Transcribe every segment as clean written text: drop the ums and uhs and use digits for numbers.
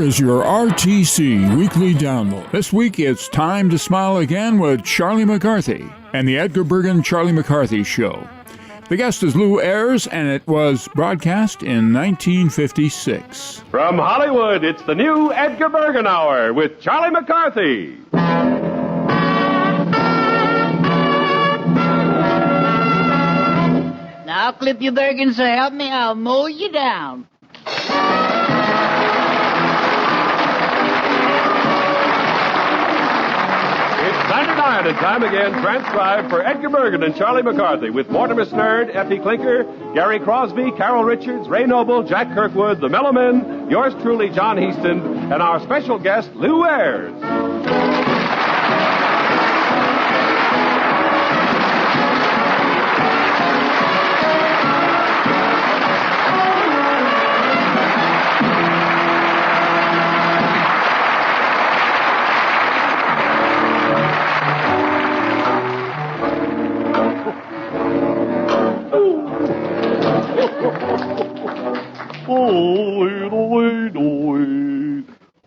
is your RTC Weekly Download. This week it's Time to Smile Again with Charlie McCarthy and the Edgar Bergen Charlie McCarthy Show. The guest is Lou Ayres, and it was broadcast in 1956. From Hollywood, it's the new Edgar Bergen Hour with Charlie McCarthy. Now, clip your Bergen, so help me, I'll mow you down. It's Saturday night and time again, transcribed for Edgar Bergen and Charlie McCarthy with Mortimer Snerd, Effie Clinker, Gary Crosby, Carol Richards, Ray Noble, Jack Kirkwood, the Mellow Men, yours truly, John Heaston, and our special guest, Lou Ayres.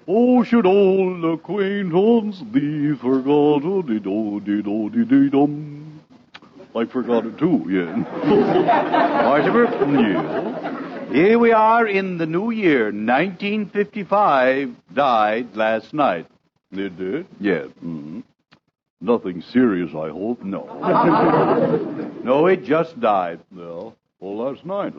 Oh, should old acquaintance be forgotten? I forgot it too, yeah. Mortimer? Yeah. Here we are in the new year, 1955, died last night. It did? Yeah. Mm-hmm. Nothing serious, I hope. No. No, it just died. Well, last night.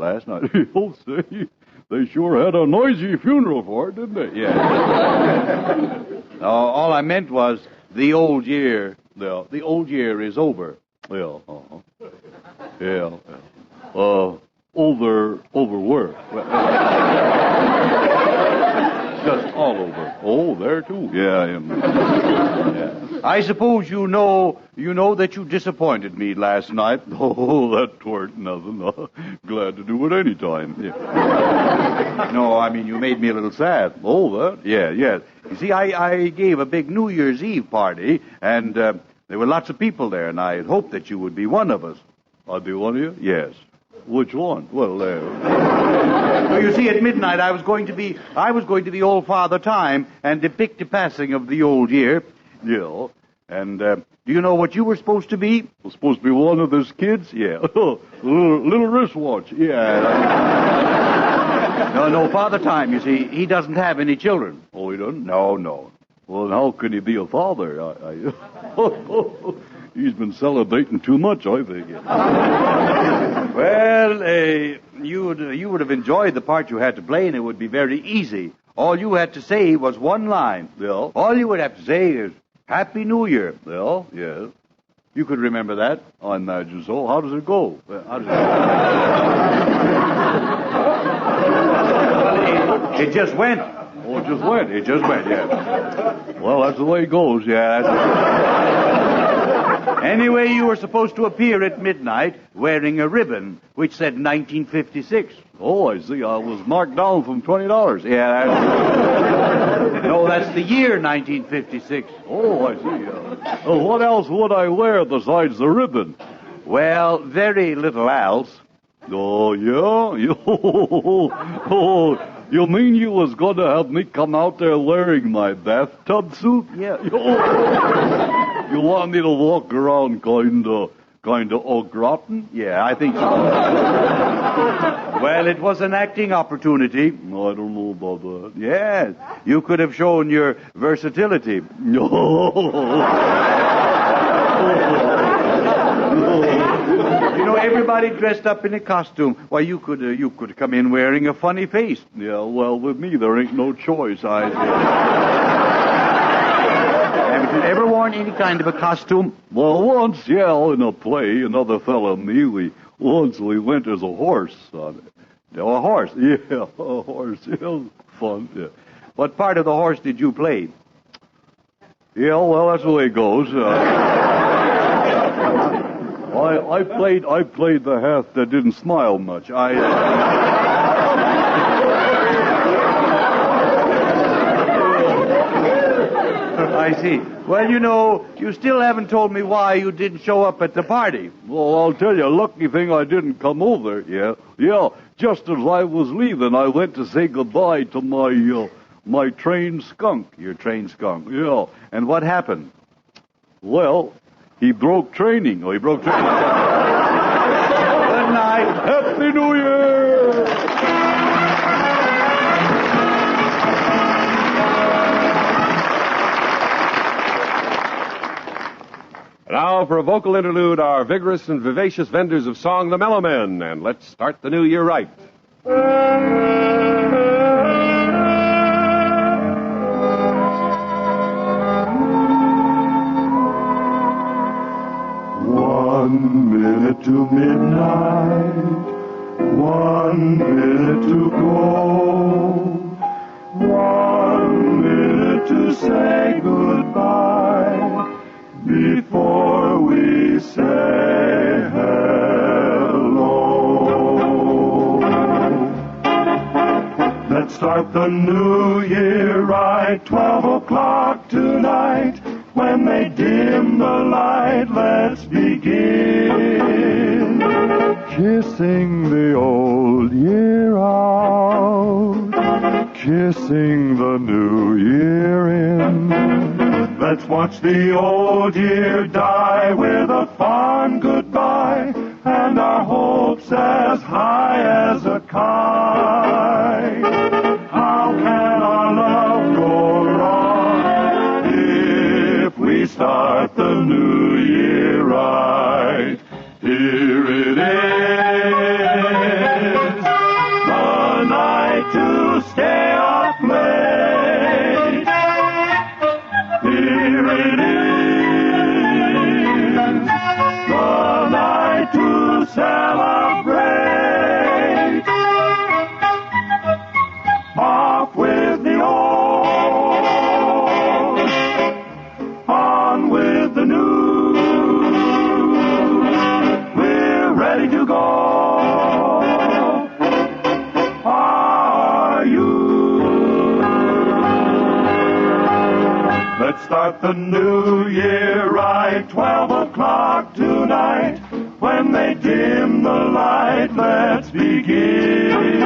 Oh, say, they sure had a noisy funeral for it, didn't they? Yeah. All I meant was the old year. Well, the old year is over. Yeah. Yeah. Overwork. Just all over. Oh, there too. Yeah, I am. Yeah. I suppose you know that you disappointed me last night. Oh, that weren't nothing. Glad to do it any time. Yeah. No, I mean, you made me a little sad. Oh, that? Yeah. You see, I gave a big New Year's Eve party, and there were lots of people there, and I had hoped that you would be one of us. I'd be one of you? Yes. Which one? Well, so you see, at midnight I was going to be old Father Time and depict the passing of the old year. Yeah. And do you know what you were supposed to be? I was supposed to be one of those kids? Yeah. little wristwatch. Yeah. No, Father Time, you see, he doesn't have any children. Oh, he doesn't? No. Well, how can he be a father? He's been celebrating too much, I think. Well, you would have enjoyed the part you had to play, and it would be very easy. All you had to say was one line. Well, all you would have to say is, Happy New Year. Well, yes. You could remember that. I imagine so. How does it go? It just went. Oh, it just went, yeah. Well, that's the way it goes, yeah. Anyway, you were supposed to appear at midnight wearing a ribbon which said 1956. Oh, I see. I was marked down from $20. Yeah. No, that's the year 1956. Oh, I see. What else would I wear besides the ribbon? Well, very little else. Oh, yeah? Oh, you mean you was going to have me come out there wearing my bathtub suit? Yeah. You want me to walk around kind of au gratin? Yeah, I think so. Well, it was an acting opportunity. I don't know about that. Yes, you could have shown your versatility. No. You know, everybody dressed up in a costume. Why, you could come in wearing a funny face. Yeah, well, with me, there ain't no choice. Haven't you ever worn any kind of a costume? Well, once, yeah, in a play, another fellow and me, we went as a horse. A horse, yeah, a horse. Yeah, fun, yeah. What part of the horse did you play? Yeah, well, that's the way it goes. I played the half that didn't smile much. I see. Well, you still haven't told me why you didn't show up at the party. Well, I'll tell you, lucky thing I didn't come over. Yeah. Just as I was leaving, I went to say goodbye to my My trained skunk. Your trained skunk. Yeah. And what happened? Well, he broke training. Oh, he broke training. Good night. Happy New Year! Now, for a vocal interlude, our vigorous and vivacious vendors of song, the Mellow Men. And let's start the new year right. 1 minute to midnight, 1 minute to go, 1 minute to say goodbye before we say hello. Let's start the new year right, 12 o'clock tonight. When they dim the light, let's begin kissing the old year out, kissing the new year in. Let's watch the old year die with a fond goodbye and our hopes as high as a kite. How can our love go wrong if we start the new year right? Here it is, the night to stay up late. Here it is, the night to celebrate. Off with the old, on with the new. We're ready to go. Are you? Let's start the new year right, 12 o'clock tonight. When they dim the light, let's begin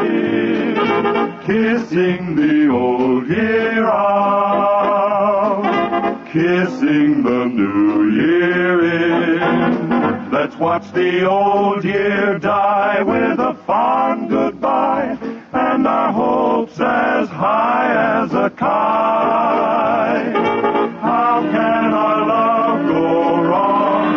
kissing the old year out, kissing the new year in. Let's watch the old year die with a fond goodbye and our hopes as high as a kite. How can our love go wrong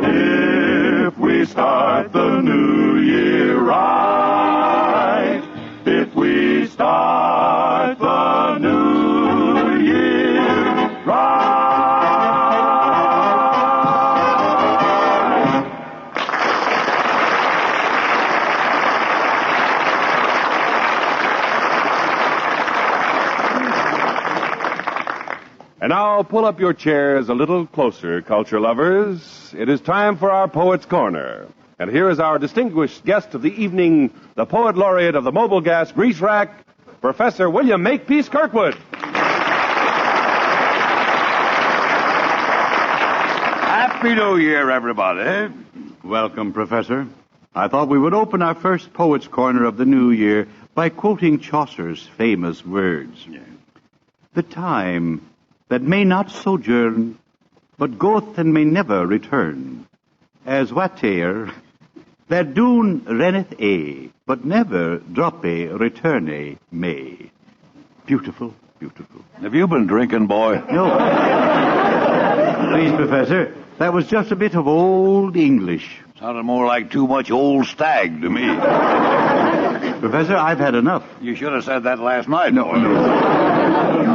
if we start the new year right? If we start the new year right. And now, pull up your chairs a little closer, culture lovers. It is time for our Poet's Corner. And here is our distinguished guest of the evening, the Poet Laureate of the Mobile Gas Grease Rack, Professor William Makepeace Kirkwood. Happy New Year, everybody. Welcome, Professor. I thought we would open our first Poet's Corner of the new year by quoting Chaucer's famous words. The time that may not sojourn, but goeth and may never return, as whate'er that doon renneth a, but never droppe returne may. Beautiful, beautiful. Have you been drinking, boy? No. Please, Professor, that was just a bit of old English. Sounded more like too much old stag to me. Professor, I've had enough. You should have said that last night. No.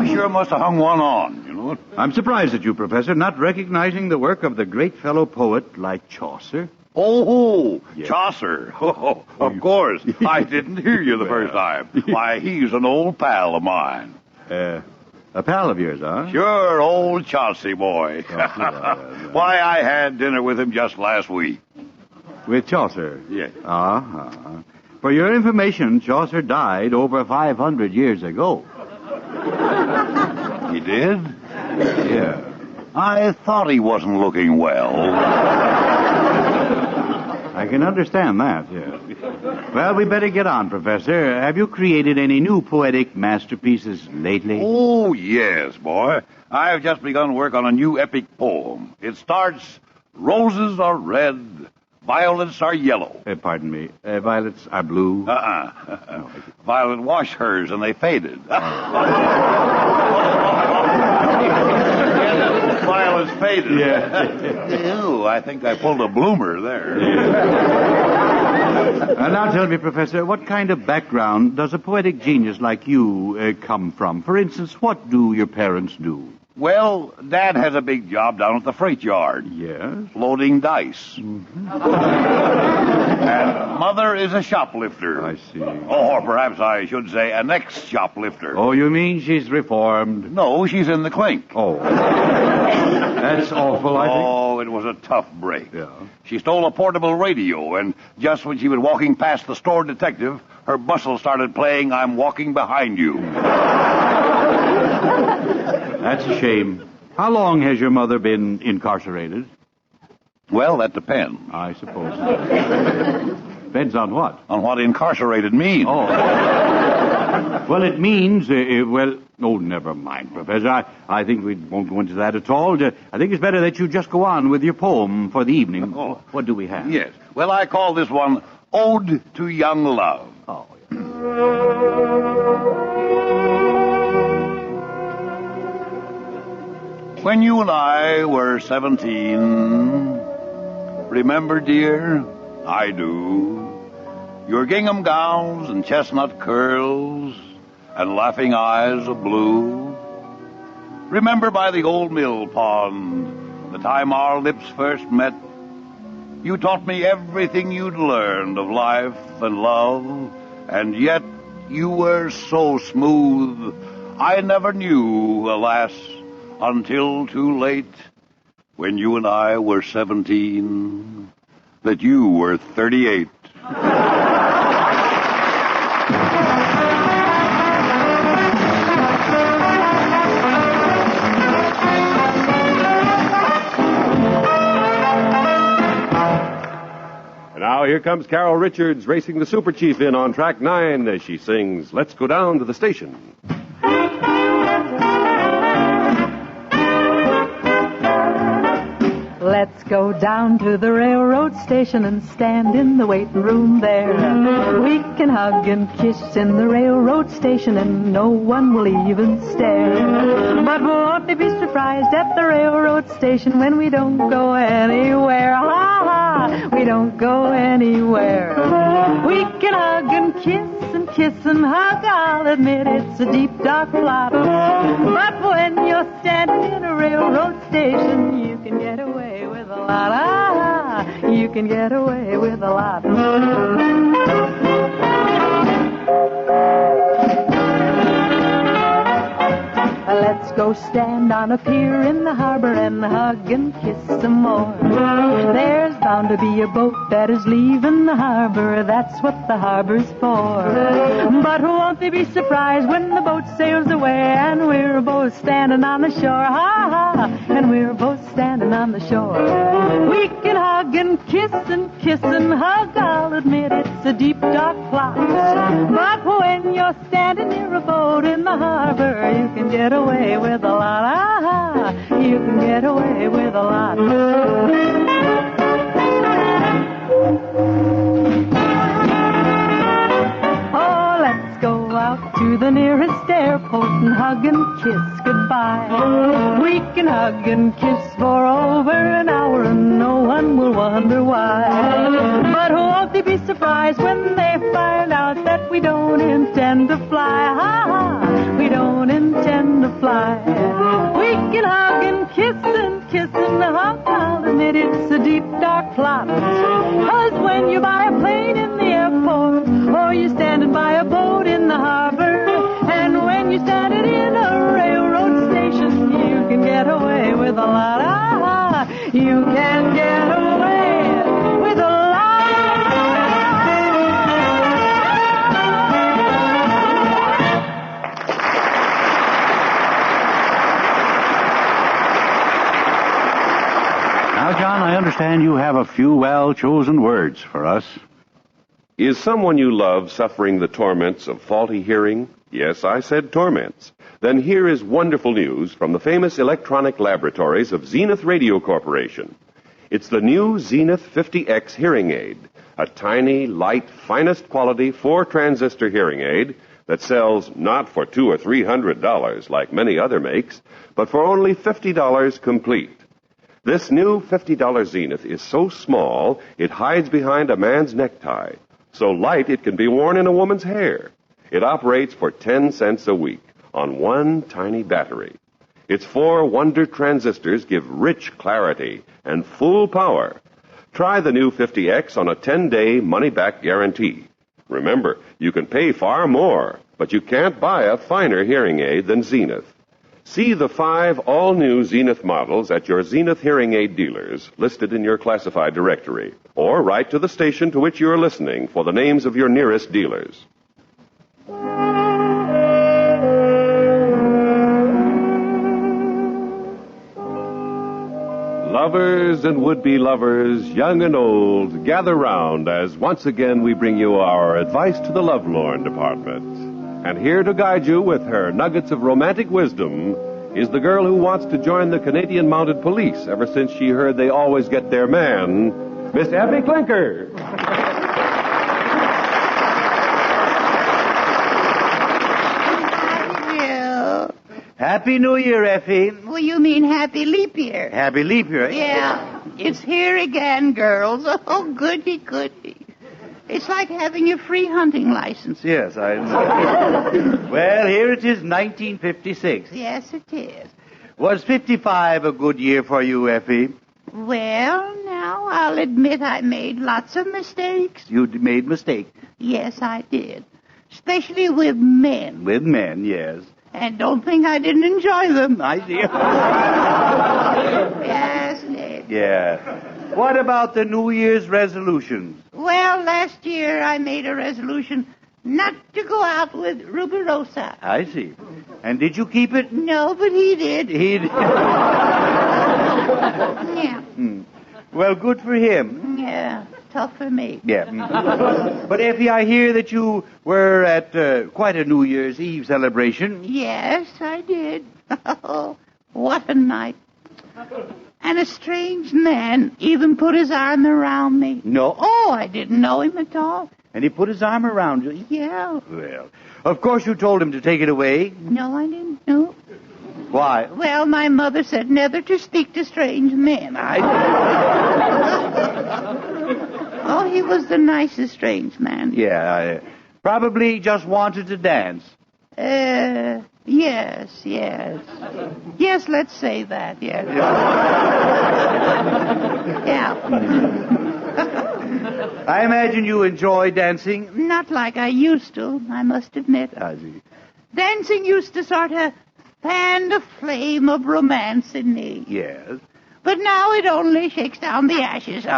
You sure must have hung one on, you know. I'm surprised at you, Professor, not recognizing the work of the great fellow poet like Chaucer. Oh, Yes. Chaucer. Oh, of course. I didn't hear you the first time. Why, he's an old pal of mine. A pal of yours, huh? Sure, old Chauncey boy. yeah. Why, I had dinner with him just last week. With Chaucer? Yes. Uh-huh. For your information, Chaucer died over 500 years ago. He did? Yeah. I thought he wasn't looking well. I can understand that, yeah. Well, we better get on, Professor. Have you created any new poetic masterpieces lately? Oh, yes, boy. I've just begun work on a new epic poem. It starts, roses are red, violets are yellow. Pardon me. Violets are blue. Violet washed hers and they faded. Violets faded. Yeah. Ew, I think I pulled a bloomer there. Now tell me, Professor, what kind of background does a poetic genius like you come from? For instance, what do your parents do? Well, Dad has a big job down at the freight yard. Yes? Loading dice. Mm-hmm. And Mother is a shoplifter. I see. Oh, or perhaps I should say an ex-shoplifter. Oh, you mean she's reformed? No, she's in the clink. Oh. That's awful, I think. Oh, it was a tough break. Yeah. She stole a portable radio, and just when she was walking past the store detective, her bustle started playing I'm Walking Behind You. That's a shame. How long has your mother been incarcerated? Well, that depends. I suppose. Depends on what? On what incarcerated means. Oh. Well, it means, oh, never mind, Professor. I think we won't go into that at all. I think it's better that you just go on with your poem for the evening. Oh. What do we have? Yes. Well, I call this one Ode to Young Love. Oh, When you and I were 17, remember, dear, I do, your gingham gowns and chestnut curls and laughing eyes of blue. Remember by the old mill pond, the time our lips first met, you taught me everything you'd learned of life and love, and yet you were so smooth, I never knew, alas, until too late, when you and I were 17, that you were 38. And now here comes Carol Richards racing the Super Chief in on track 9 as she sings Let's Go Down to the Station. Let's go down to the railroad station and stand in the waiting room there. We can hug and kiss in the railroad station and no one will even stare. But won't they be surprised at the railroad station when we don't go anywhere? Ha ha, we don't go anywhere. We can hug and kiss and hug. I'll admit it's a deep, dark plot. But when you're standing in a railroad station, you can get away with a lot. Ah, you can get away with a lot. Let's go stand on a pier in the harbor and hug and kiss some more. There's bound to be a boat that is leaving the harbor. That's what the harbor's for. But won't they be surprised when the boat sails away and we're both standing on the shore? Ha ha! And we're both standing on the shore. We can hug and kiss and hug. I'll admit it's a deep, dark plot. But when you're standing near a boat in the harbor, you can get away with a lot. Ah, you can get away with a lot. Oh, let's go out to the nearest airport and hug and kiss goodbye. We can hug and kiss for over an hour and no one will wonder why. But won't they be surprised when they find out that we don't intend to fly? Ha ha, we don't intend to fly. We can hug and kiss and hug. I'll admit it's a deep, dark plot. 'Cause when you buy a plane in the airport, or you're standing by a boat in the harbor, and when you're standing in a railroad station, you can get away with a lot. Ah, you can get away with a lot. Now, John, I understand you have a few well-chosen words for us. Is someone you love suffering the torments of faulty hearing? Yes, I said torments. Then here is wonderful news from the famous electronic laboratories of Zenith Radio Corporation. It's the new Zenith 50X hearing aid, a tiny, light, finest quality 4-transistor hearing aid that sells not for $200 or $300 like many other makes, but for only $50 complete. This new $50 Zenith is so small it hides behind a man's necktie, so light it can be worn in a woman's hair. It operates for 10 cents a week on one tiny battery. Its 4 wonder transistors give rich clarity and full power. Try the new 50X on a 10-day money-back guarantee. Remember, you can pay far more, but you can't buy a finer hearing aid than Zenith. See the 5 all-new Zenith models at your Zenith hearing aid dealers listed in your classified directory, or write to the station to which you are listening for the names of your nearest dealers. Lovers and would-be lovers, young and old, gather round as once again we bring you our Advice to the Lovelorn department. And here to guide you with her nuggets of romantic wisdom is the girl who wants to join the Canadian Mounted Police ever since she heard they always get their man, Miss Effie Clinker. Happy New Year, Effie. Well, you mean happy leap year. Happy leap year. Yeah, it's here again, girls. Oh, goody, goody. It's like having a free hunting license. Yes, I know. Well, here it is, 1956. Yes, it is. Was 55 a good year for you, Effie? Well, now, I'll admit I made lots of mistakes. You made mistakes. Yes, I did. Especially with men. With men, yes. And don't think I didn't enjoy them. I see. Yes, Ned. Yeah. What about the New Year's resolutions? Well, last year I made a resolution not to go out with Rubirosa. I see. And did you keep it? No, but he did. He did. Yeah. Well, good for him. Yeah, tough for me. Yeah. But Effie, I hear that you were at quite a New Year's Eve celebration. Yes, I did. Oh, what a night. And a strange man even put his arm around me. No. Oh, I didn't know him at all. And he put his arm around you. Yeah. Well, of course you told him to take it away. No, I didn't. No. Why? Well, my mother said never to speak to strange men. Oh, he was the nicest strange man. Yeah, I probably just wanted to dance. Yes. Yes, let's say that, yes. Yeah. I imagine you enjoy dancing. Not like I used to, I must admit. I see. Dancing used to sort of fan the flame of romance in me. Yes. But now it only shakes down the ashes. But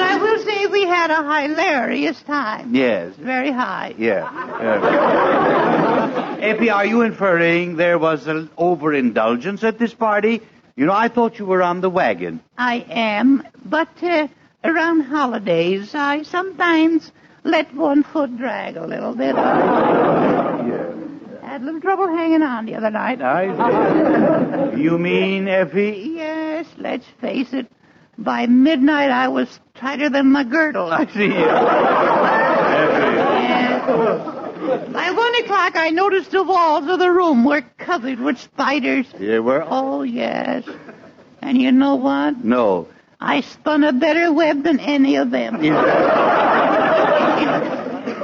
I will say we had a hilarious time. Yes. Very high. Yeah. Effie, are you inferring there was an overindulgence at this party? You know, I thought you were on the wagon. I am, but around holidays, I sometimes let one foot drag a little bit. Had a little trouble hanging on the other night. You mean, Effie? Yes, let's face it. By midnight, I was tighter than my girdle. I see. By 1 o'clock, I noticed the walls of the room were covered with spiders. They were? Oh, yes. And you know what? No. I spun a better web than any of them.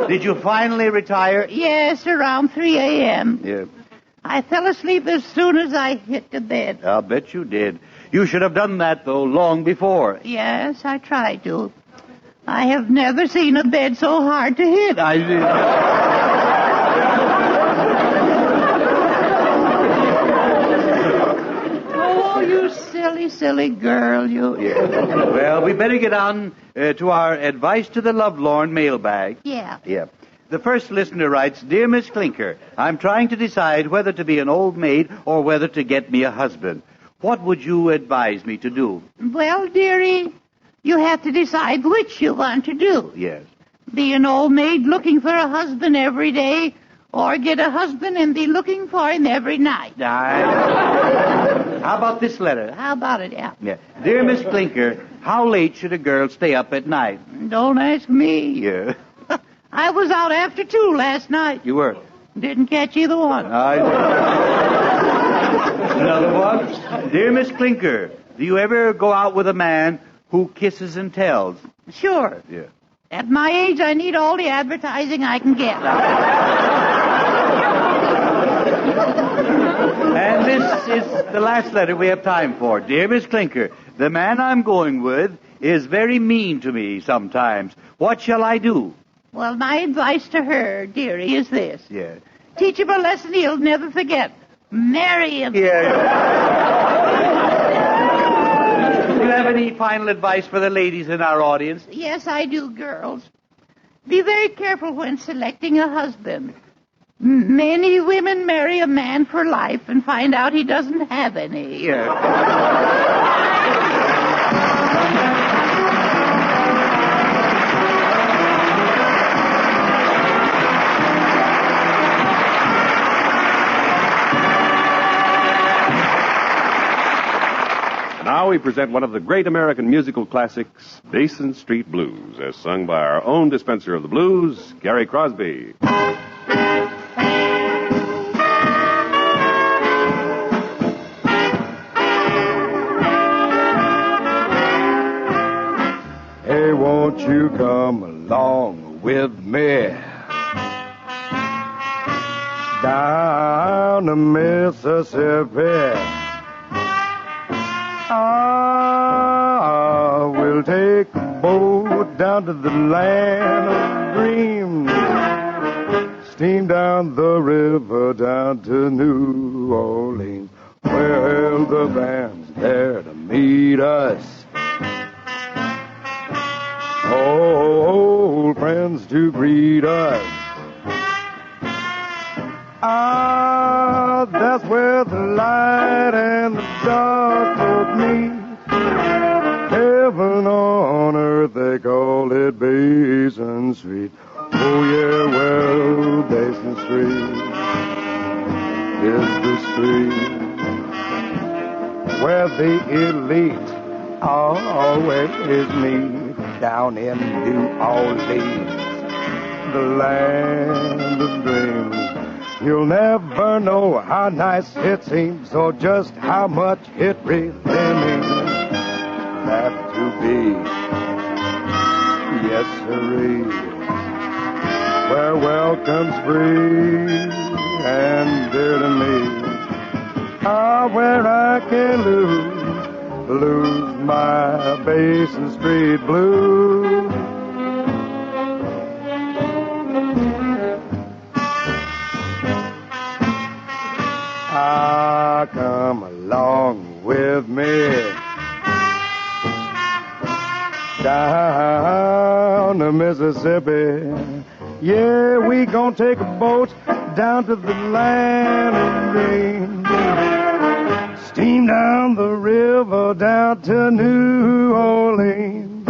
Did you finally retire? Yes, around 3 a.m. Yeah. I fell asleep as soon as I hit the bed. I'll bet you did. You should have done that, though, long before. Yes, I tried to. I have never seen a bed so hard to hit. Oh, you silly girl, you. Yeah. Well, we better get on to our Advice to the Lovelorn mailbag. Yeah. Yeah. The first listener writes, Dear Miss Clinker, I'm trying to decide whether to be an old maid or whether to get me a husband. What would you advise me to do? Well, dearie, You have to decide which you want to do. Yes. Be an old maid looking for a husband every day, or get a husband and be looking for him every night. How about this letter? How about it, yeah? Yeah. Dear Miss Clinker, how late should a girl stay up at night? Don't ask me. Yeah. I was out after 2 last night. You were? Didn't catch either one. Another one? Dear Miss Clinker, do you ever go out with a man who kisses and tells? Sure. Yeah. At my age, I need all the advertising I can get. And this is the last letter we have time for. Dear Miss Clinker, the man I'm going with is very mean to me sometimes. What shall I do? Well, my advice to her, dearie, is this. Yeah. Teach him a lesson he'll never forget. Marry him. Yeah. Do you have any final advice for the ladies in our audience? Yes, I do, girls. Be very careful when selecting a husband. Many women marry a man for life and find out he doesn't have any. Yeah. Now we present one of the great American musical classics, Basin Street Blues, as sung by our own dispenser of the blues, Gary Crosby. Hey, won't you come along with me down the Mississippi? We'll take a boat down to the land of dreams, steam down the river down to New Orleans, where the band's there to meet us. Old friends to greet us. That's where the light and the dark both meet. Heaven on earth, they call it Basin Street. Oh yeah, well, Basin Street is the street where the elite always meet. Down in New Orleans, the land of dreams. You'll never know how nice it seems or just how much it really means. Have to be, yes sirree, where welcome's free and dear to me. Where I can lose my Basin Street blues. Come along with me down the Mississippi. Yeah, we gonna take a boat down to the land of dreams. Steam down the river down to New Orleans.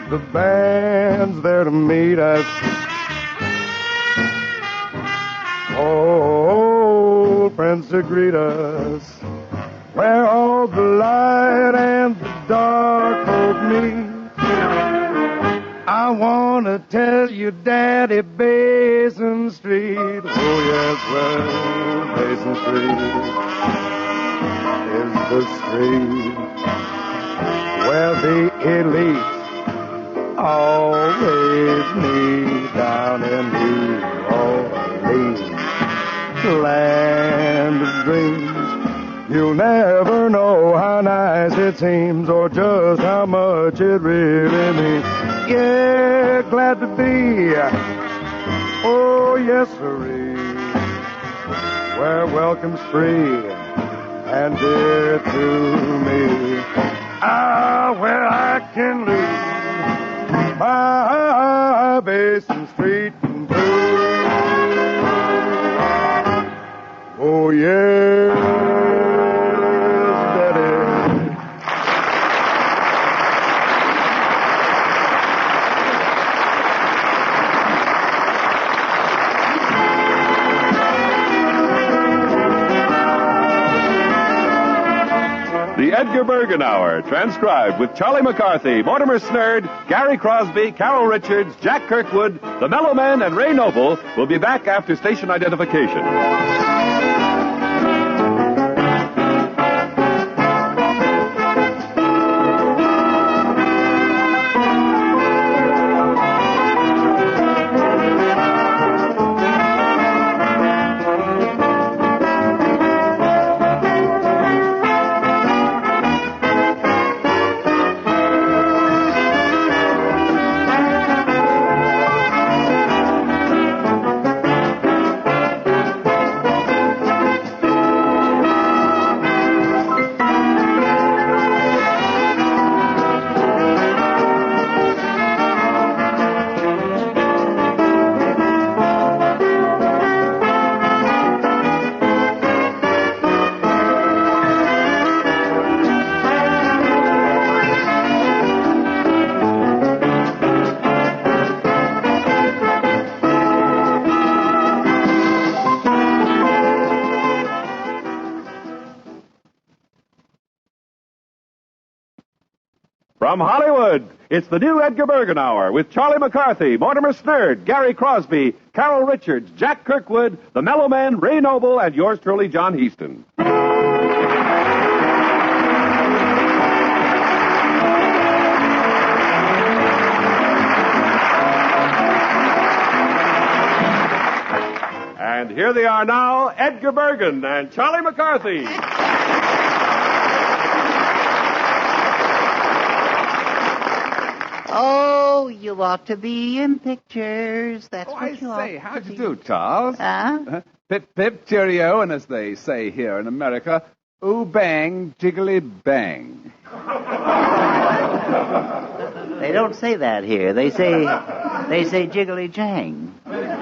The band's there to meet us. Old friends to greet us. Where all the light and the dark both meet. I want to tell you, Daddy, Basin Street. Oh, yes, well, Basin Street is the street where the elite always meet down in New Orleans, land of dreams. You'll never know how nice it seems or just how much it really means. Yeah, glad to be, oh yes sirree, where welcome's free and dear to me. Where I can lose my Basin Street blues. Oh yes, Daddy. Bergen Hour, transcribed with Charlie McCarthy, Mortimer Snerd, Gary Crosby, Carol Richards, Jack Kirkwood, the Mellow Men, and Ray Noble will be back after station identification. From Hollywood, it's the new Edgar Bergen Hour with Charlie McCarthy, Mortimer Snerd, Gary Crosby, Carol Richards, Jack Kirkwood, the Mellow Men, Ray Noble, and yours truly, John Heaston. And here they are now, Edgar Bergen and Charlie McCarthy. Oh, you ought to be in pictures. That's what you ought say, how'd you do, Charles? Huh? Pip, pip, cheerio, and as they say here in America, ooh, bang, jiggly, bang. They don't say that here. They say jiggly jang. You're just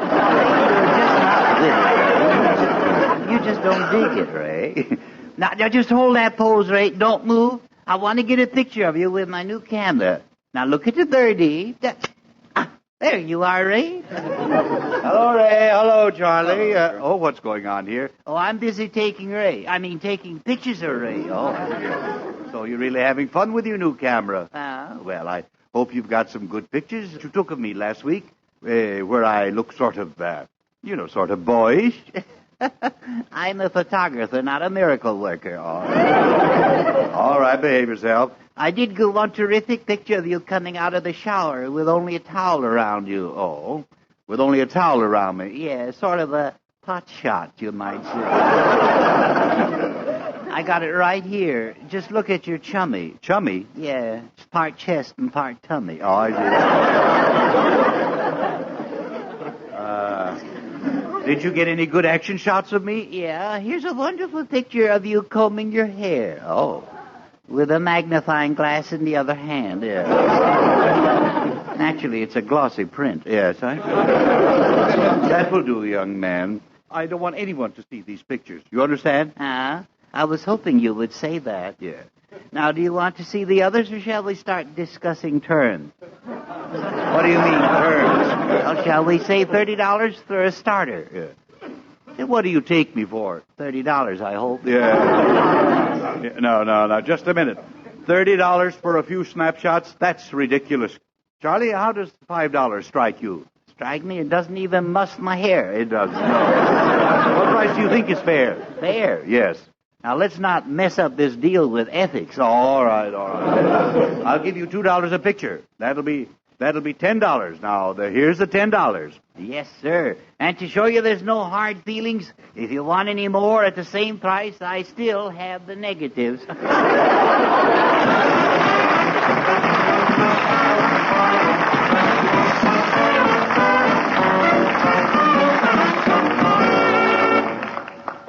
not with it. You just don't dig it, Ray. Now, just hold that pose, Ray. Don't move. I want to get a picture of you with my new camera. Now, look at the birdie. There you are, Ray. Hello, Ray. Hello, Charlie. What's going on here? Oh, I'm busy taking pictures of Ray. Oh, so you're really having fun with your new camera? Well, I hope you've got some good pictures that you took of me last week, where I look sort of boyish. I'm a photographer, not a miracle worker. All right, behave yourself. I did get one terrific picture of you coming out of the shower with only a towel around you. Oh, with only a towel around me? Yeah, sort of a pot shot, you might say. I got it right here. Just look at your chummy. Chummy? Yeah, it's part chest and part tummy. Oh, I see. Did you get any good action shots of me? Yeah, here's a wonderful picture of you combing your hair. Oh. With a magnifying glass in the other hand, yeah. Actually, it's a glossy print. Yes, that will do, young man. I don't want anyone to see these pictures. You understand? I was hoping you would say that. Yeah. Now, do you want to see the others, or shall we start discussing terms? What do you mean, terms? Well, shall we say $30 for a starter? Yeah. And what do you take me for? $30, I hope. Yeah. No, just a minute. $30 for a few snapshots? That's ridiculous. Charlie, how does $5 strike you? Strike me? It doesn't even muss my hair. It doesn't. No. What price do you think is fair? Fair? Yes. Now, let's not mess up this deal with ethics. All right. I'll give you $2 a picture. That'll be $10. Now, here's the $10. Yes, sir. And to show you there's no hard feelings, if you want any more at the same price, I still have the negatives.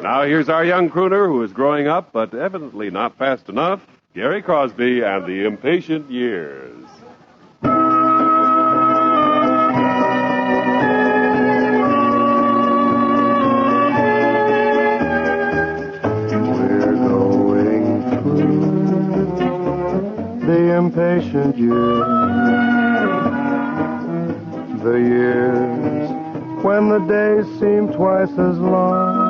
Now here's our young crooner who is growing up, but evidently not fast enough, Gary Crosby and the Impatient Years. The impatient years, the years when the days seem twice as long.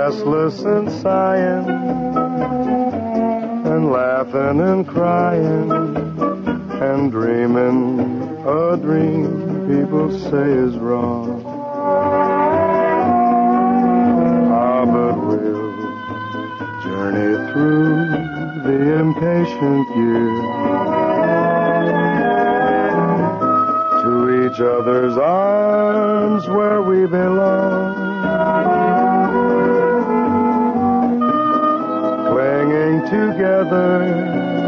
restless and sighing, and laughing and crying, and dreaming a dream people say is wrong. Ah, but we'll journey through the impatient years to each other's arms where we belong, clinging together.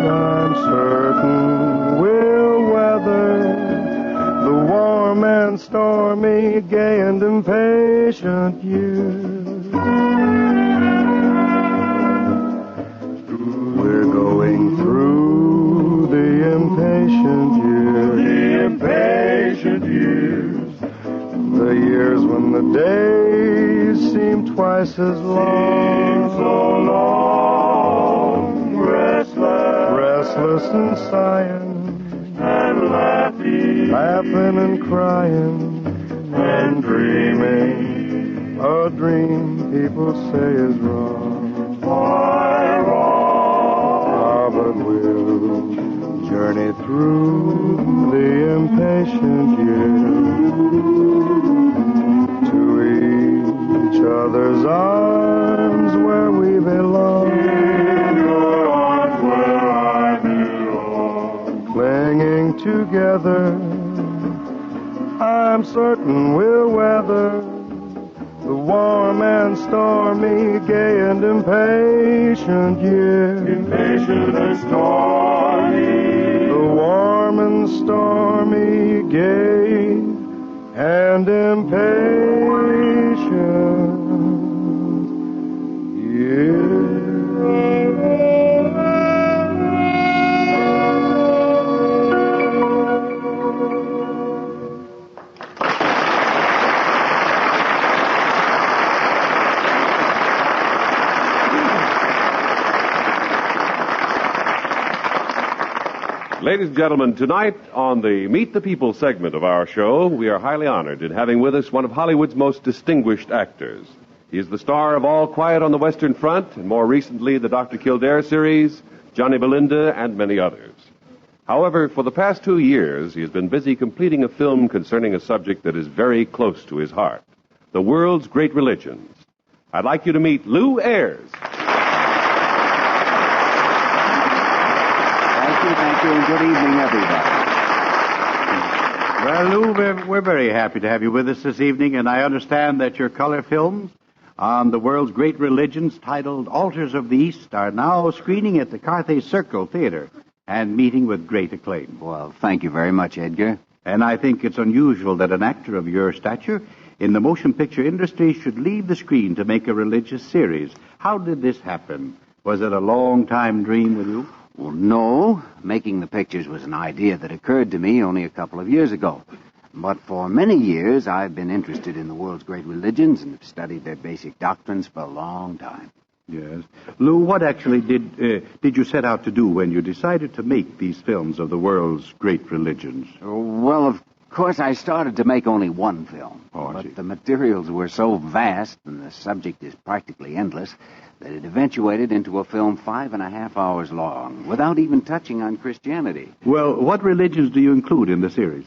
I'm certain we'll weather the warm and stormy, gay and impatient years. We're going through the impatient years. The impatient years. The years when the days seem twice as long. So long. Restless and sighing. And laughing and crying. And dreaming a dream people say is wrong. Why wrong? But we'll journey through the impatient years to each other's arms where we belong. In your arms where I belong. Clinging together, I'm certain we'll weather the warm and stormy, gay and impatient years. Impatient and stormy. The warm and stormy, gay and impatient years. Ladies and gentlemen, tonight on the Meet the People segment of our show, we are highly honored in having with us one of Hollywood's most distinguished actors. He is the star of All Quiet on the Western Front, and more recently the Dr. Kildare series, Johnny Belinda, and many others. However, for the past 2 years, he has been busy completing a film concerning a subject that is very close to his heart, the world's great religions. I'd like you to meet Lew Ayres. Thank you, and good evening, everybody. Well, Lou, we're very happy to have you with us this evening, and I understand that your color films on the world's great religions, titled Altars of the East, are now screening at the Carthay Circle Theater and meeting with great acclaim. Well, thank you very much, Edgar. And I think it's unusual that an actor of your stature in the motion picture industry should leave the screen to make a religious series. How did this happen? Was it a long-time dream with you? Well, no. Making the pictures was an idea that occurred to me only a couple of years ago. But for many years, I've been interested in the world's great religions and have studied their basic doctrines for a long time. Yes. Lou, what actually did you set out to do when you decided to make these films of the world's great religions? Well, of course, I started to make only one film. But the materials were so vast and the subject is practically endless that it eventuated into a film 5.5 hours long, without even touching on Christianity. Well, what religions do you include in the series?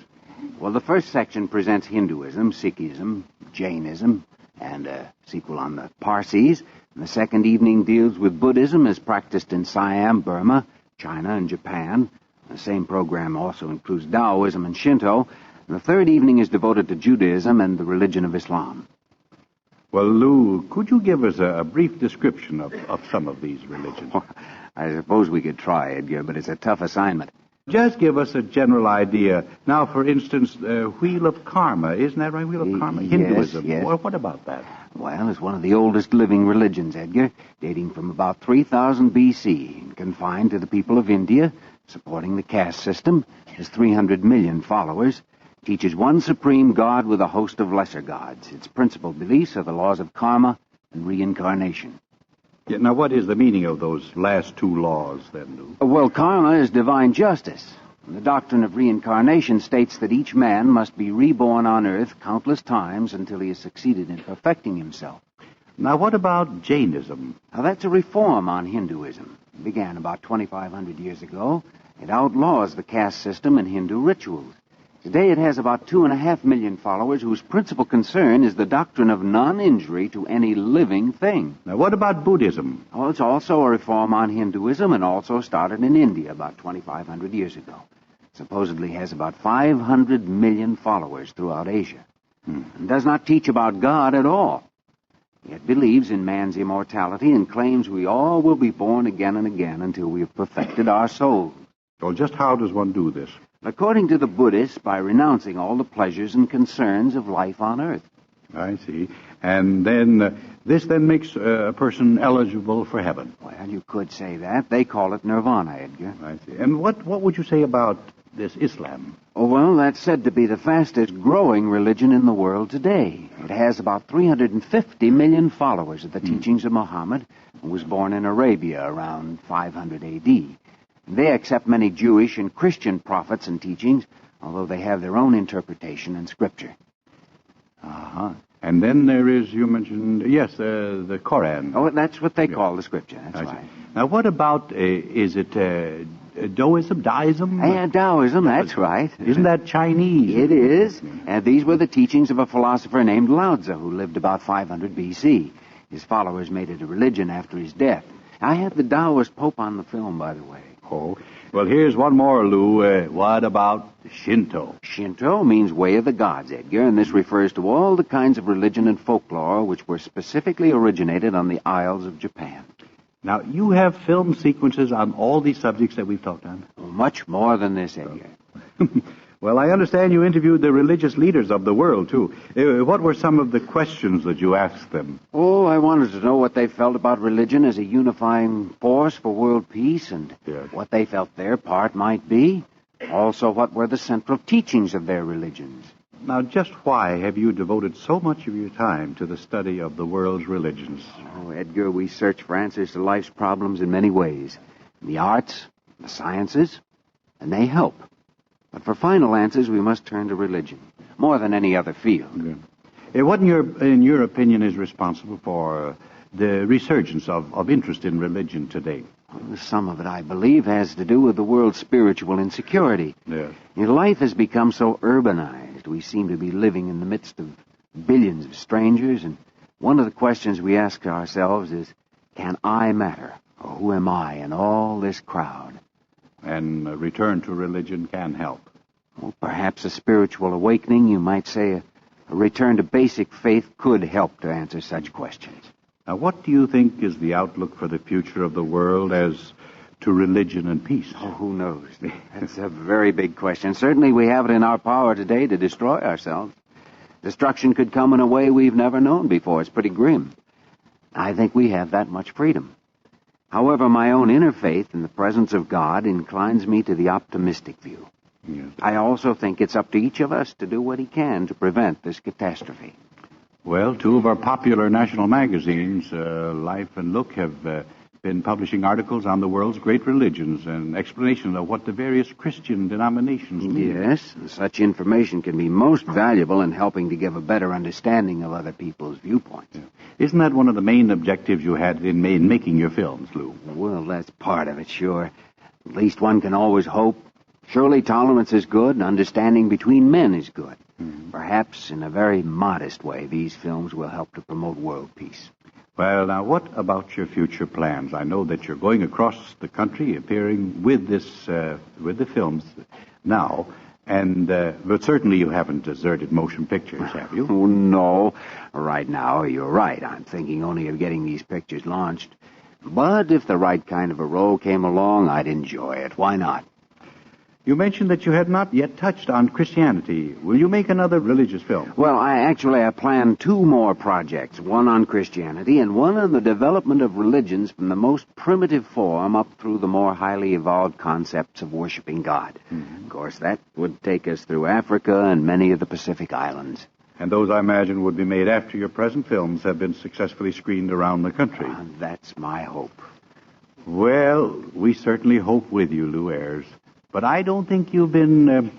Well, the first section presents Hinduism, Sikhism, Jainism, and a sequel on the Parsis. And the second evening deals with Buddhism as practiced in Siam, Burma, China, and Japan. The same program also includes Taoism and Shinto. And the third evening is devoted to Judaism and the religion of Islam. Well, Lou, could you give us a brief description of some of these religions? I suppose we could try, Edgar, but it's a tough assignment. Just give us a general idea. Now, for instance, Wheel of Karma. Isn't that right, Wheel of Karma? Hinduism. Yes. Well, what about that? Well, it's one of the oldest living religions, Edgar, dating from about 3000 B.C., and confined to the people of India, supporting the caste system, has 300 million followers, teaches one supreme God with a host of lesser gods. Its principal beliefs are the laws of karma and reincarnation. Yeah, now, what is the meaning of those last two laws, then, Lou? Well, karma is divine justice. And the doctrine of reincarnation states that each man must be reborn on earth countless times until he has succeeded in perfecting himself. Now, what about Jainism? Now, that's a reform on Hinduism. It began about 2,500 years ago. It outlaws the caste system and Hindu rituals. Today it has about 2.5 million followers whose principal concern is the doctrine of non-injury to any living thing. Now, what about Buddhism? Well, it's also a reform on Hinduism and also started in India about 2,500 years ago. It supposedly has about 500 million followers throughout Asia. And does not teach about God at all. It believes in man's immortality and claims we all will be born again and again until we have perfected our souls. Well, just how does one do this? According to the Buddhists, by renouncing all the pleasures and concerns of life on earth. I see. And then this then makes a person eligible for heaven. Well, you could say that. They call it nirvana, Edgar. I see. And what would you say about this Islam? Oh, well, that's said to be the fastest growing religion in the world today. It has about 350 million followers of the teachings of Muhammad, who was born in Arabia around 500 A.D. They accept many Jewish and Christian prophets and teachings, although they have their own interpretation and scripture. Uh-huh. And then there is, you mentioned, yes, the Koran. Oh, that's what they call the scripture. That's right. Now, what about, is it Daoism? Yeah, Taoism, that's right. Isn't that Chinese? It is. And these were the teachings of a philosopher named Lao Tzu, who lived about 500 B.C. His followers made it a religion after his death. I had the Taoist Pope on the film, by the way. Oh, well, here's one more, Lou. What about Shinto? Shinto means way of the gods, Edgar, and this refers to all the kinds of religion and folklore which were specifically originated on the Isles of Japan. Now, you have film sequences on all these subjects that we've talked on? Oh, much more than this, Edgar. Well, I understand you interviewed the religious leaders of the world, too. What were some of the questions that you asked them? Oh, I wanted to know what they felt about religion as a unifying force for world peace and what they felt their part might be. Also, what were the central teachings of their religions. Now, just why have you devoted so much of your time to the study of the world's religions? Oh, Edgar, we search for answers to life's problems in many ways. The arts, the sciences, and they help. But for final answers, we must turn to religion, more than any other field. Good. What, in your opinion, is responsible for the resurgence of interest in religion today? Well, some of it, I believe, has to do with the world's spiritual insecurity. Yes. Life has become so urbanized. We seem to be living in the midst of billions of strangers, and one of the questions we ask ourselves is, can I matter? Or who am I in all this crowd? And a return to religion can help. Well, perhaps a spiritual awakening, you might say, a return to basic faith could help to answer such questions. Now, what do you think is the outlook for the future of the world as to religion and peace? Oh, who knows? That's a very big question. Certainly we have it in our power today to destroy ourselves. Destruction could come in a way we've never known before. It's pretty grim. I think we have that much freedom. However, my own inner faith in the presence of God inclines me to the optimistic view. Yes. I also think it's up to each of us to do what he can to prevent this catastrophe. Well, two of our popular national magazines, Life and Look, have been publishing articles on the world's great religions and explanations of what the various Christian denominations mean. Yes, such information can be most valuable in helping to give a better understanding of other people's viewpoints. Yeah. Isn't that one of the main objectives you had in making your films, Lou? Well, that's part of it, sure. At least one can always hope. Surely tolerance is good, and understanding between men is good. Mm-hmm. Perhaps in a very modest way, these films will help to promote world peace. Well, now, what about your future plans? I know that you're going across the country appearing with the films now, but certainly you haven't deserted motion pictures, have you? Oh, no. Right now, you're right. I'm thinking only of getting these pictures launched. But if the right kind of a role came along, I'd enjoy it. Why not? You mentioned that you had not yet touched on Christianity. Will you make another religious film? Well, I plan 2 more projects, one on Christianity and one on the development of religions from the most primitive form up through the more highly evolved concepts of worshiping God. Mm-hmm. Of course, that would take us through Africa and many of the Pacific Islands. And those, I imagine, would be made after your present films have been successfully screened around the country. That's my hope. Well, we certainly hope with you, Lou Ayres. But I don't think you've been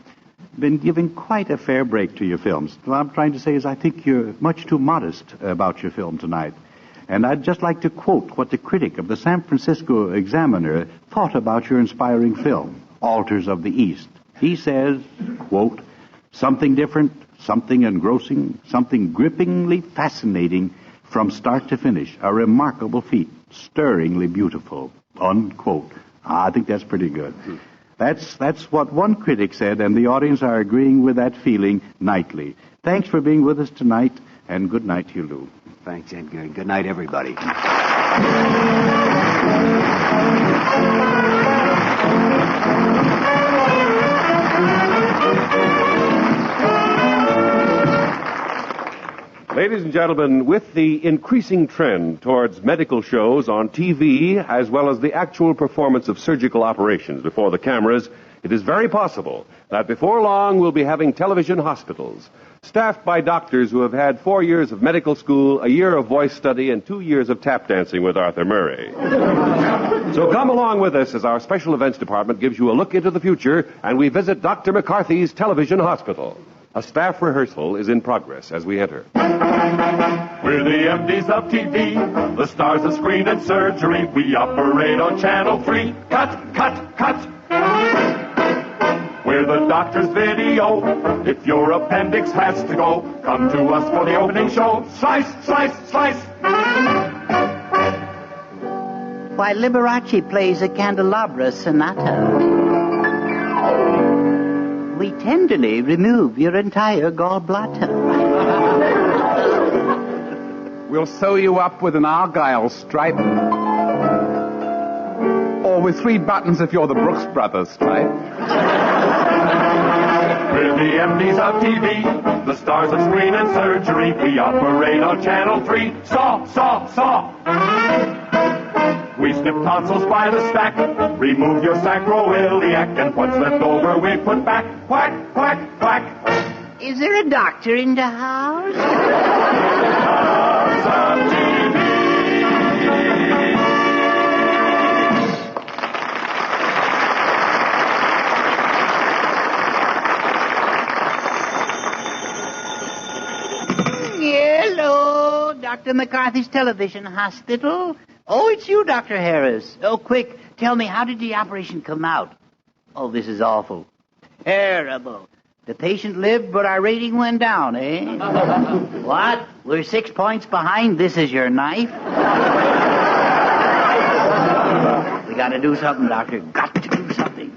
giving quite a fair break to your films. What I'm trying to say is I think you're much too modest about your film tonight. And I'd just like to quote what the critic of the San Francisco Examiner thought about your inspiring film, Altars of the East. He says, quote, something different, something engrossing, something grippingly fascinating from start to finish. A remarkable feat, stirringly beautiful, unquote. I think that's pretty good. That's what one critic said, and the audience are agreeing with that feeling nightly. Thanks for being with us tonight, and good night to you, Lou. Thanks, Edgar. Good night, everybody. Ladies and gentlemen, with the increasing trend towards medical shows on TV, as well as the actual performance of surgical operations before the cameras, it is very possible that before long we'll be having television hospitals, staffed by doctors who have had 4 years of medical school, a year of voice study, and 2 years of tap dancing with Arthur Murray. So come along with us as our special events department gives you a look into the future, and we visit Dr. McCarthy's television hospital. A staff rehearsal is in progress as we enter. We're the MDs of TV, the stars of screen and surgery. We operate on Channel 3. Cut, cut, cut. We're the doctor's video. If your appendix has to go, come to us for the opening show. Slice, slice, slice. Why, Liberace plays a candelabra sonata. We tenderly remove your entire gallbladder. We'll sew you up with an argyle stripe. Or with 3 buttons if you're the Brooks Brothers type. We're the MDs of TV, the stars of screen and surgery. We operate on Channel 3. Saw, saw, saw. We snip tonsils by the stack, remove your sacroiliac, and what's left over we put back. Quack, quack, quack. Is there a doctor in the house? Stars of TV. Hello, Dr. McCarthy's Television Hospital. Oh, it's you, Dr. Harris. Oh, quick, tell me, how did the operation come out? Oh, this is awful. Terrible. The patient lived, but our rating went down, eh? What? We're 6 points behind. This is your knife? We gotta do something, Doctor. Got to do something.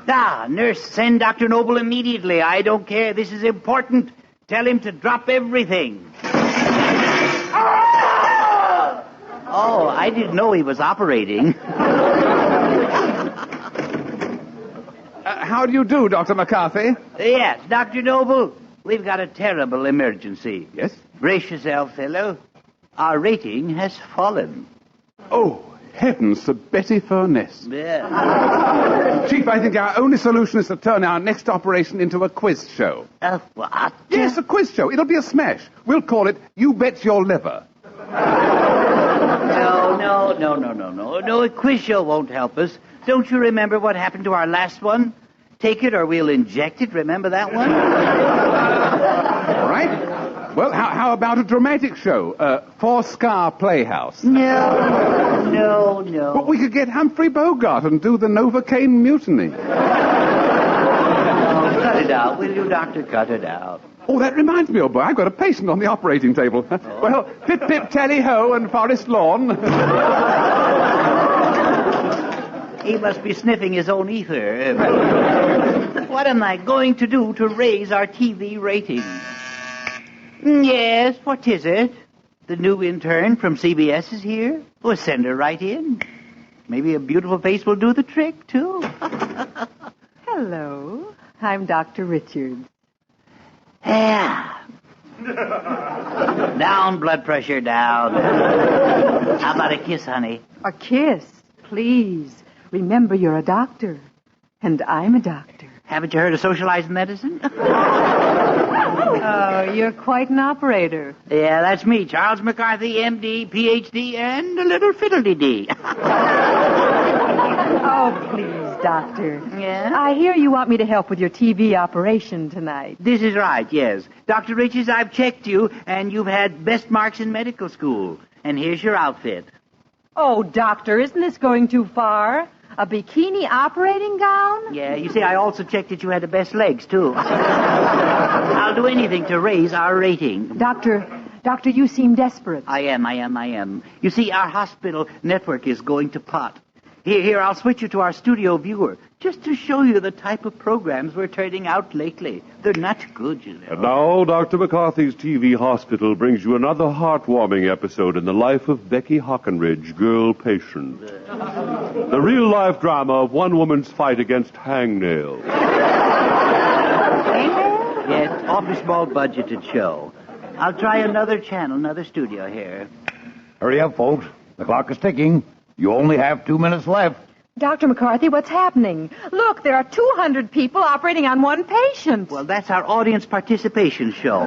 Ah, nurse, send Dr. Noble immediately. I don't care. This is important. Tell him to drop everything. Oh, I didn't know he was operating. How do you do, Dr. McCarthy? Yes, Dr. Noble, we've got a terrible emergency. Yes? Brace yourself, fellow. Our rating has fallen. Oh, heavens to Betty Furness. Yeah. Chief, I think our only solution is to turn our next operation into a quiz show. What? Yes, a quiz show. It'll be a smash. We'll call it You Bet Your Liver. No, a quiz show won't help us. Don't you remember what happened to our last one? Take it or we'll inject it. Remember that one? All right. Well, how about a dramatic show? Four-Scar Playhouse. No. But we could get Humphrey Bogart and do the Novocaine Mutiny. Oh, cut it out, will you, Doctor? Cut it out. Oh, that reminds me, old boy. I've got a patient on the operating table. Well, pip-pip, tally-ho, and Forest Lawn. He must be sniffing his own ether. What am I going to do to raise our TV rating? Yes, what is it? The new intern from CBS is here? Well, send her right in. Maybe a beautiful face will do the trick, too. Hello, I'm Dr. Richards. Yeah. Down, blood pressure, down. How about a kiss, honey? A kiss, please. Remember, you're a doctor, and I'm a doctor. Haven't you heard of socialized medicine? Oh, you're quite an operator. Yeah, that's me, Charles McCarthy, M.D., Ph.D., and a little fiddle-dee-dee. Oh, please, doctor. Yeah? I hear you want me to help with your TV operation tonight. This is right, yes. Dr. Richards, I've checked you, and you've had best marks in medical school. And here's your outfit. Oh, Doctor, isn't this going too far? A bikini operating gown? Yeah, you see, I also checked that you had the best legs, too. I'll do anything to raise our rating. Doctor, you seem desperate. I am. You see, our hospital network is going to pot. Here, I'll switch you to our studio viewer, just to show you the type of programs we're turning out lately. They're not good, you know. And now, Dr. McCarthy's TV hospital brings you another heartwarming episode in the life of Becky Hockenridge, girl patient. The real-life drama of one woman's fight against hangnail. Yes, awfully small-budgeted show. I'll try another channel, another studio here. Hurry up, folks. The clock is ticking. You only have 2 minutes left. Dr. McCarthy, what's happening? Look, there are 200 people operating on one patient. Well, that's our audience participation show.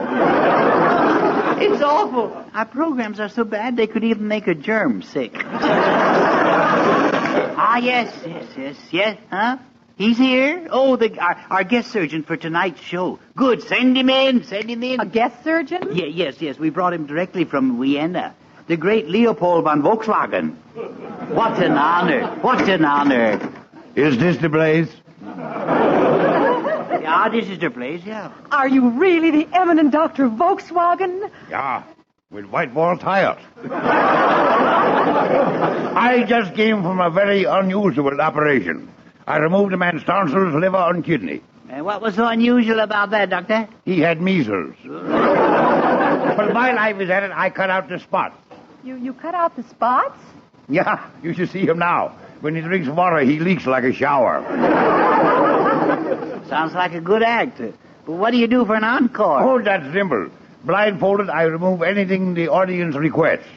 It's awful. Our programs are so bad they could even make a germ sick. Yes. Huh? He's here? Oh, our guest surgeon for tonight's show. Good, send him in. A guest surgeon? Yes. We brought him directly from Vienna. The great Leopold von Volkswagen. What an honor. Is this the place? Yeah, this is the place, yeah. Are you really the eminent Dr. Volkswagen? Yeah, with white ball tires. I just came from a very unusual operation. I removed a man's tonsils, liver, and kidney. And what was so unusual about that, Doctor? He had measles. But my life is at it, I cut out the spots. You cut out the spots? Yeah, you should see him now. When he drinks water, he leaks like a shower. Sounds like a good act. But what do you do for an encore? Oh, that's simple. Blindfolded, I remove anything the audience requests.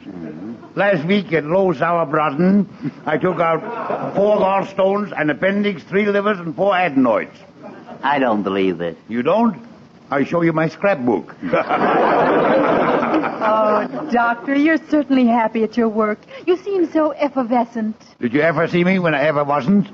Last week at Low Sauerbraten, I took out 4 gallstones, an appendix, 3 livers, and 4 adenoids. I don't believe it. You don't? I show you my scrapbook. Oh, Doctor, you're certainly happy at your work. You seem so effervescent. Did you ever see me when I ever wasn't?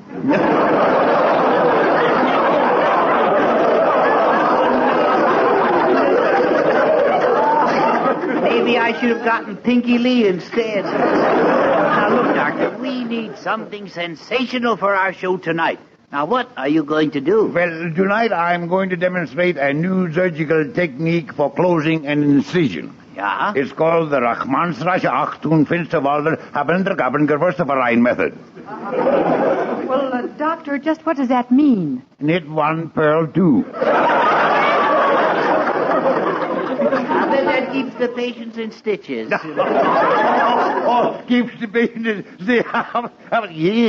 Maybe I should have gotten Pinky Lee instead. Now, look, Doctor, we need something sensational for our show tonight. Now, what are you going to do? Well, tonight I'm going to demonstrate a new surgical technique for closing an incision. Yeah? It's called the Rachmansrache Achtung Finsterwalder Habendrgabengerwursteverein method. Well, Doctor, just what does that mean? Knit 1, purl 2. I bet that keeps the patients in stitches. Keeps the patients... Yeah.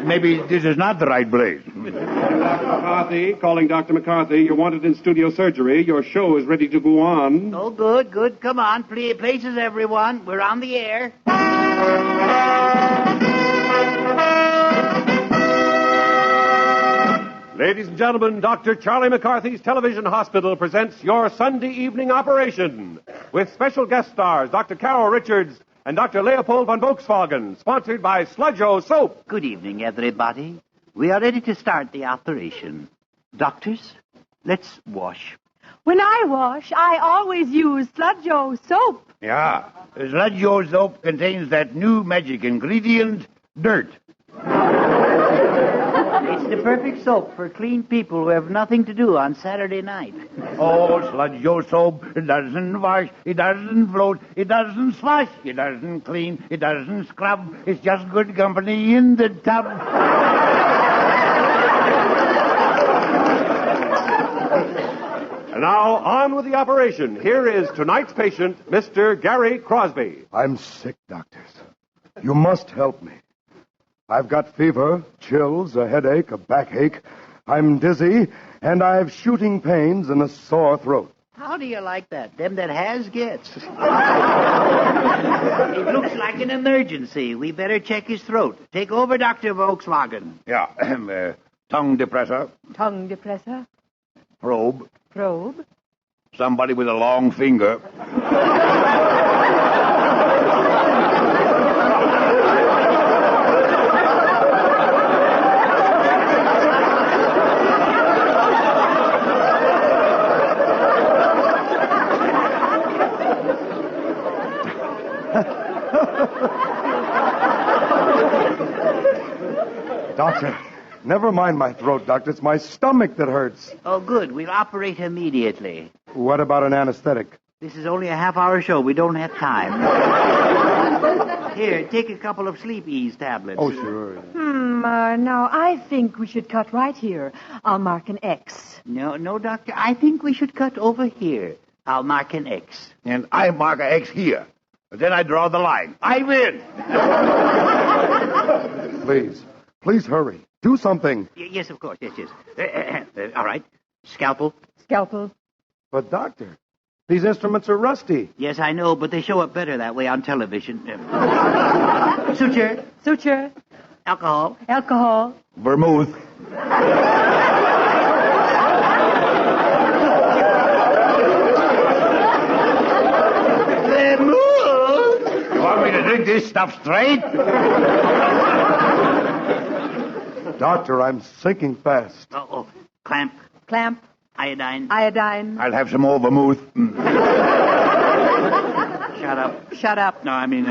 Maybe this is not the right place. McCarthy, calling Dr. McCarthy. You're wanted in studio surgery. Your show is ready to go on. Oh, good. Come on. Places, everyone. We're on the air. Ladies and gentlemen, Dr. Charlie McCarthy's Television Hospital presents your Sunday evening operation with special guest stars Dr. Carol Richards and Dr. Leopold von Volkswagen, sponsored by Sludge-O Soap. Good evening, everybody. We are ready to start the operation. Doctors, let's wash. When I wash, I always use Sludge-O soap. Yeah. Sludge-O soap contains that new magic ingredient, dirt. It's the perfect soap for clean people who have nothing to do on Saturday night. Oh, Sludge-O soap, it doesn't wash, it doesn't float, it doesn't slush, it doesn't clean, it doesn't scrub. It's just good company in the tub. And now, on with the operation. Here is tonight's patient, Mr. Gary Crosby. I'm sick, doctors. You must help me. I've got fever, chills, a headache, a backache. I'm dizzy, and I've shooting pains and a sore throat. How do you like that? Them that has gets. It looks like an emergency. We better check his throat. Take over, Dr. Volkswagen. Yeah. Tongue depressor. Tongue depressor. Probe. Probe. Somebody with a long finger. Doctor, never mind my throat, Doctor. It's my stomach that hurts. Oh, good. We'll operate immediately. What about an anesthetic? This is only a half-hour show. We don't have time. Here, take a couple of sleep ease tablets. Oh, sure. Now, I think we should cut right here. I'll mark an X. No, Doctor. I think we should cut over here. I'll mark an X. And I mark a X here. But then I draw the line. I win. Please hurry. Do something. Yes, of course. Yes. All right. Scalpel. Scalpel. But, Doctor, these instruments are rusty. Yes, I know, but they show up better that way on television. Suture. Suture. Alcohol. Alcohol. Vermouth. Vermouth? You want me to drink this stuff straight? Doctor, I'm sinking fast. Uh-oh. Clamp. Clamp. Iodine. Iodine. I'll have some more vermouth. Shut up. Shut up. No, I mean...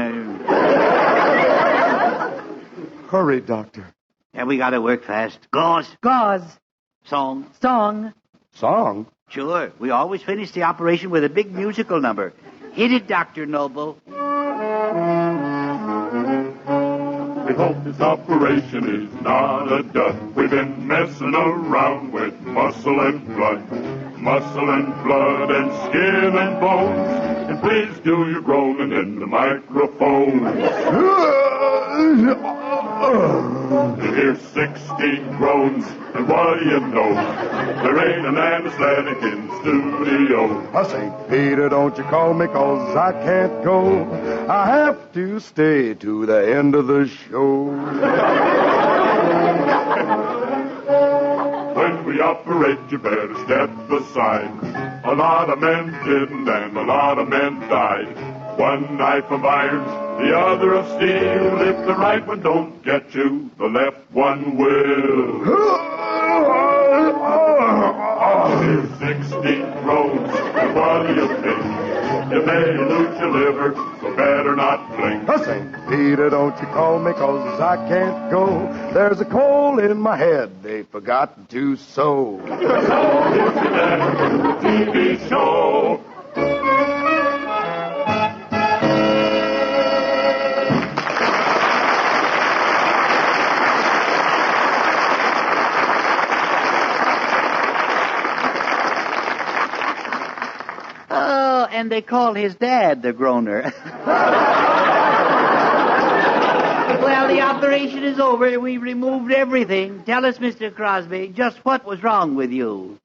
Hurry, Doctor. Yeah, we gotta work fast. Gauze. Gauze. Song. Song. Song? Sure. We always finish the operation with a big musical number. Hit it, Dr. Noble. We hope this operation is not a dud. We've been messing around with muscle and blood. Muscle and blood and skin and bones. And please do your groaning in the microphone. Here's 16 groans, and what do you know? There ain't an anesthetic in the studio. I St. Peter, don't you call me, 'cause I can't go. I have to stay to the end of the show. When we operate, you better step aside. A lot of men didn't, and a lot of men died. One knife of iron, the other of steel. If the right one don't get you, the left one will. Here's 16 roads, and what do you think? You may lose your liver, so better not blink. St. Peter, don't you call me, 'cause I can't go. There's a coal in my head they forgot to sow. So here's your TV show. Oh, and they call his dad the groaner. Well, the operation is over, and we removed everything. Tell us, Mr. Crosby, just what was wrong with you?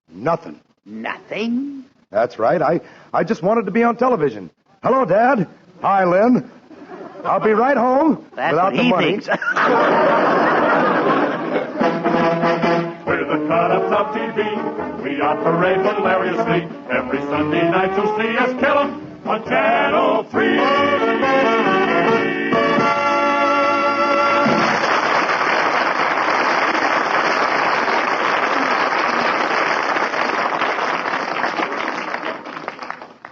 Nothing. Nothing? That's right. I just wanted to be on television. Hello, Dad. Hi, Lynn. I'll be right home. That's without what the he money. thinks. We're the cut-ups of TV. We operate hilariously. Every Sunday night you'll see us kill 'em on Channel 3.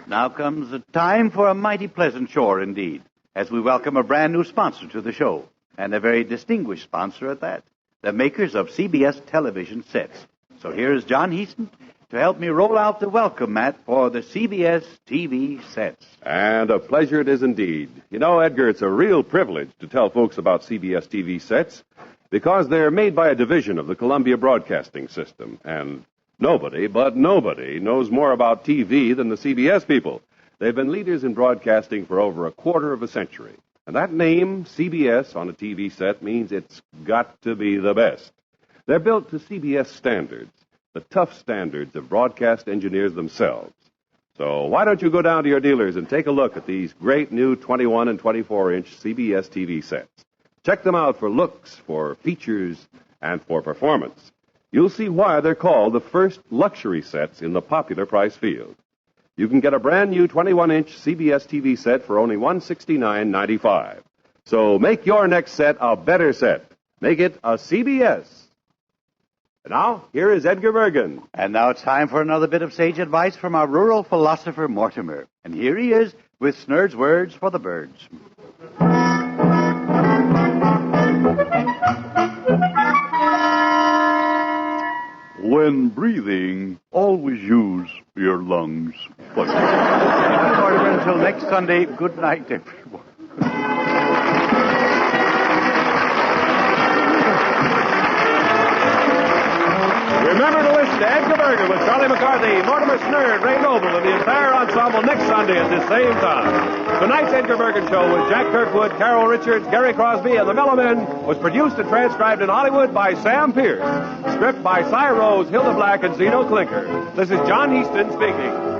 Now comes the time for a mighty pleasant chore indeed, as we welcome a brand new sponsor to the show, and a very distinguished sponsor at that, the makers of CBS television sets. So here's John Heaston to help me roll out the welcome mat for the CBS TV sets. And a pleasure it is indeed. You know, Edgar, it's a real privilege to tell folks about CBS TV sets because they're made by a division of the Columbia Broadcasting System, and nobody knows more about TV than the CBS people. They've been leaders in broadcasting for over a quarter of a century. And that name, CBS, on a TV set means it's got to be the best. They're built to CBS standards, the tough standards of broadcast engineers themselves. So why don't you go down to your dealers and take a look at these great new 21 and 24-inch CBS TV sets. Check them out for looks, for features, and for performance. You'll see why they're called the first luxury sets in the popular price field. You can get a brand new 21-inch CBS TV set for only $169.95. So make your next set a better set. Make it a CBS. And now, here is Edgar Bergen. And now it's time for another bit of sage advice from our rural philosopher, Mortimer. And here he is with Snurd's words for the birds. until next Sunday, good night, everyone. Remember to listen to Edgar Bergen with Charlie McCarthy, Mortimer Snerd, Ray Noble, and the entire ensemble next Sunday at this same time. Tonight's Edgar Bergen Show with Jack Kirkwood, Carol Richards, Gary Crosby, and the Mellowmen was produced and transcribed in Hollywood by Sam Pierce. Script by Cy Rose, Hilda Black, and Zeno Klinker. This is John Easton speaking.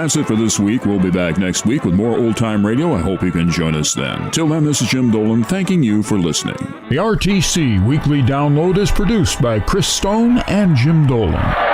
That's it for this week. We'll be back next week with more old-time radio. I hope you can join us then. Till then, this is Jim Dolan thanking you for listening. The RTC Weekly Download is produced by Chris Stone and Jim Dolan.